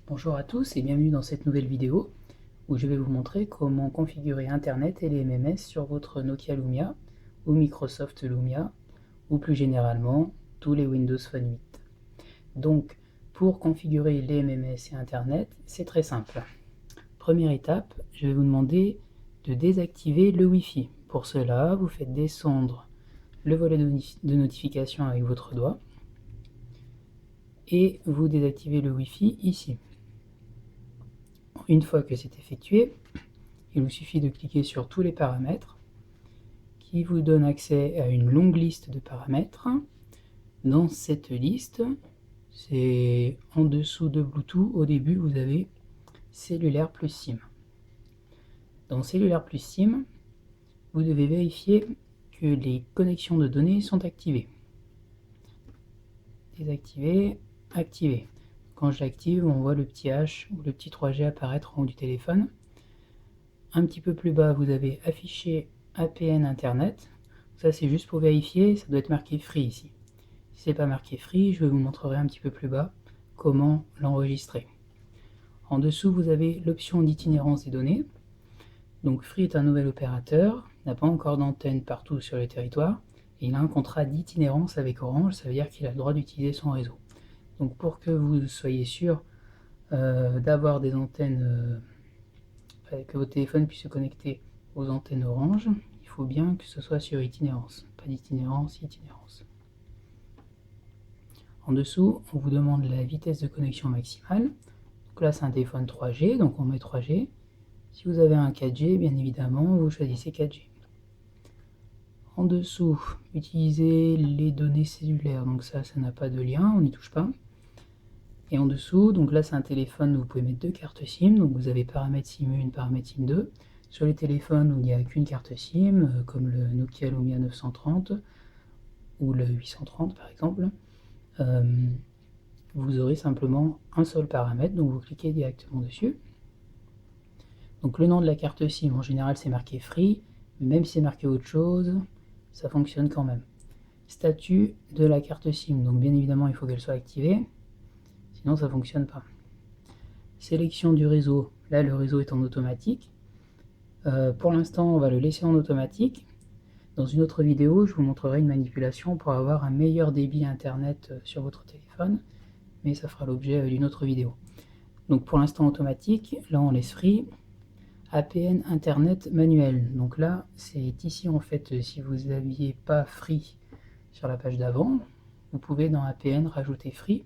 Bonjour à tous et bienvenue dans cette nouvelle vidéo où je vais vous montrer comment configurer Internet et les MMS sur votre Nokia Lumia ou Microsoft Lumia ou plus généralement tous les Windows Phone 8. Donc pour configurer les MMS et Internet, c'est très simple. Première étape, je vais vous demander de désactiver le Wi-Fi. Pour cela, vous faites descendre le volet de notification avec votre doigt et vous désactivez le Wi-Fi ici. Une fois que c'est effectué, il vous suffit de cliquer sur tous les paramètres qui vous donne accès à une longue liste de paramètres. Dans cette liste, c'est en dessous de Bluetooth, au début vous avez cellulaire plus SIM. Dans cellulaire plus SIM, vous devez vérifier que les connexions de données sont activées. Désactiver, activer. Quand je l'active, on voit le petit H ou le petit 3G apparaître en haut du téléphone. Un petit peu plus bas, vous avez affiché APN Internet. Ça, c'est juste pour vérifier, ça doit être marqué Free ici. Si c'est pas marqué Free, je vous montrerai un petit peu plus bas comment l'enregistrer. En dessous, vous avez l'option d'itinérance des données. Donc Free est un nouvel opérateur, n'a pas encore d'antenne partout sur le territoire, et il a un contrat d'itinérance avec Orange, ça veut dire qu'il a le droit d'utiliser son réseau. Donc pour que vous soyez sûr d'avoir des antennes, que votre téléphone puisse se connecter aux antennes Orange, il faut bien que ce soit sur itinérance, pas d'itinérance, itinérance. En dessous, on vous demande la vitesse de connexion maximale. Donc là, c'est un téléphone 3G, donc on met 3G. Si vous avez un 4G, bien évidemment, vous choisissez 4G. En dessous, utilisez les données cellulaires, donc ça n'a pas de lien, on n'y touche pas. Et en dessous, donc là c'est un téléphone où vous pouvez mettre deux cartes SIM, donc vous avez paramètres SIM 1, paramètres SIM 2. Sur les téléphones où il n'y a qu'une carte SIM, comme le Nokia Lumia 930 ou le 830 par exemple, vous aurez simplement un seul paramètre, donc vous cliquez directement dessus. Donc le nom de la carte SIM, en général c'est marqué Free, mais même si c'est marqué autre chose, ça fonctionne quand même. Statut de la carte SIM, donc bien évidemment il faut qu'elle soit activée, sinon ça ne fonctionne pas. Sélection du réseau, là le réseau est en automatique. Pour l'instant on va le laisser en automatique. Dans une autre vidéo, je vous montrerai une manipulation pour avoir un meilleur débit internet sur votre téléphone, mais ça fera l'objet d'une autre vidéo. Donc pour l'instant automatique, là on laisse Free. APN Internet manuel. Donc là, c'est ici en fait, si vous n'aviez pas Free sur la page d'avant, vous pouvez dans APN rajouter Free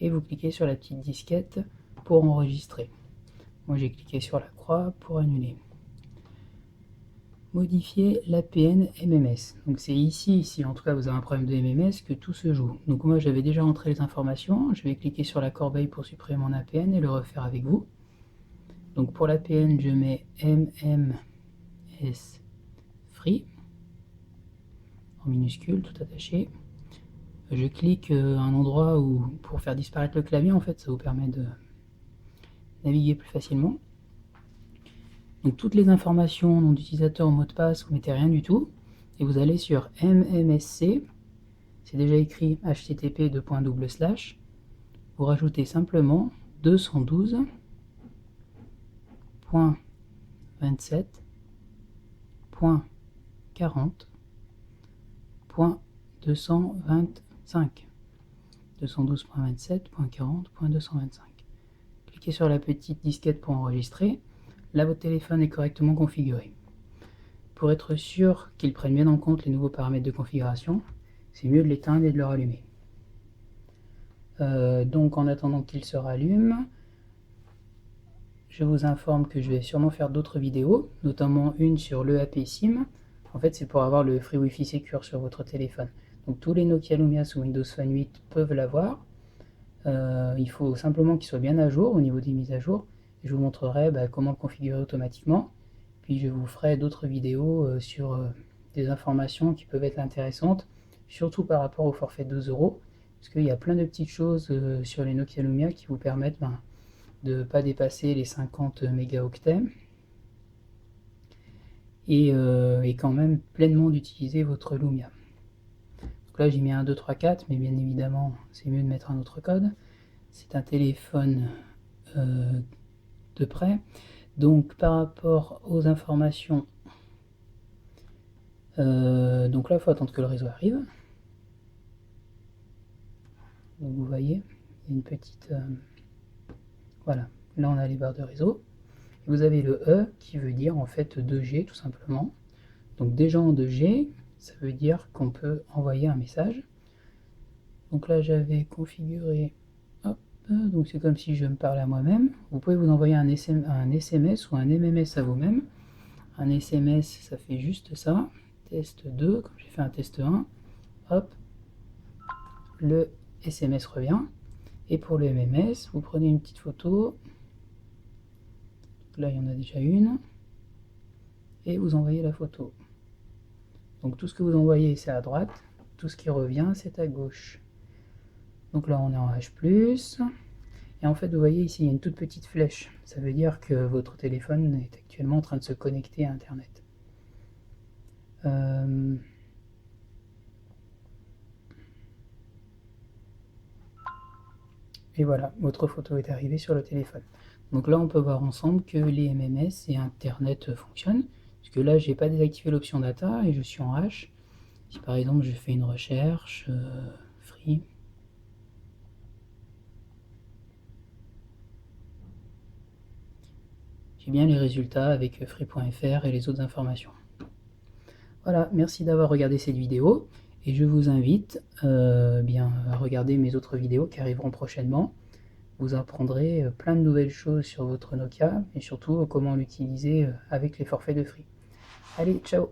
et vous cliquez sur la petite disquette pour enregistrer. Moi j'ai cliqué sur la croix pour annuler. Modifier l'APN MMS. Donc c'est ici, si en tout cas vous avez un problème de MMS, que tout se joue. Donc moi j'avais déjà entré les informations, je vais cliquer sur la corbeille pour supprimer mon APN et le refaire avec vous. Donc pour l'APN, je mets MMS Free, en minuscule, tout attaché. Je clique à un endroit où, pour faire disparaître le clavier, en fait, ça vous permet de naviguer plus facilement. Donc toutes les informations, nom d'utilisateur, mot de passe, vous mettez rien du tout. Et vous allez sur MMSC, c'est déjà écrit http://. Vous rajoutez simplement 212.27.40.225. 212.27.40.225. Cliquez sur la petite disquette pour enregistrer. Là, votre téléphone est correctement configuré. Pour être sûr qu'il prenne bien en compte les nouveaux paramètres de configuration, c'est mieux de l'éteindre et de le rallumer. Donc en attendant qu'il se rallume, je vous informe que je vais sûrement faire d'autres vidéos, notamment une sur l'EAP SIM. En fait, c'est pour avoir le Free Wi-Fi Secure sur votre téléphone. Donc tous les Nokia Lumia sous Windows Phone 8 peuvent l'avoir. Il faut simplement qu'il soit bien à jour au niveau des mises à jour. Je vous montrerai comment le configurer automatiquement. Puis je vous ferai d'autres vidéos sur des informations qui peuvent être intéressantes, surtout par rapport au forfait 2 €, parce qu'il y a plein de petites choses sur les Nokia Lumia qui vous permettent de ne pas dépasser les 50 mégaoctets et quand même pleinement d'utiliser votre Lumia. Donc là j'ai mis un 2, 3, 4, mais bien évidemment c'est mieux de mettre un autre code. C'est un téléphone de près. Donc par rapport aux informations, donc là il faut attendre que le réseau arrive. Donc vous voyez, il y a une petite... voilà, là on a les barres de réseau. Et vous avez le E qui veut dire en fait 2G tout simplement. Donc déjà en 2G, ça veut dire qu'on peut envoyer un message. Donc là j'avais configuré, hop, donc c'est comme si je me parlais à moi-même. Vous pouvez vous envoyer un SMS ou un MMS à vous-même. Un SMS, ça fait juste ça. Test 2, comme j'ai fait un test 1, hop, le SMS revient. Et pour le MMS, vous prenez une petite photo. Là, il y en a déjà une. Et vous envoyez la photo. Donc tout ce que vous envoyez, c'est à droite. Tout ce qui revient, c'est à gauche. Donc là, on est en H+. Et en fait, vous voyez ici, il y a une toute petite flèche. Ça veut dire que votre téléphone est actuellement en train de se connecter à Internet. Et voilà, votre photo est arrivée sur le téléphone. Donc là, on peut voir ensemble que les MMS et Internet fonctionnent. Parce que là, j'ai pas désactivé l'option data et je suis en H. Si par exemple, je fais une recherche, free, j'ai bien les résultats avec free.fr et les autres informations. Voilà, merci d'avoir regardé cette vidéo et je vous invite bien à regarder mes autres vidéos qui arriveront prochainement. Vous apprendrez plein de nouvelles choses sur votre Nokia et surtout comment l'utiliser avec les forfaits de Free. Allez, ciao!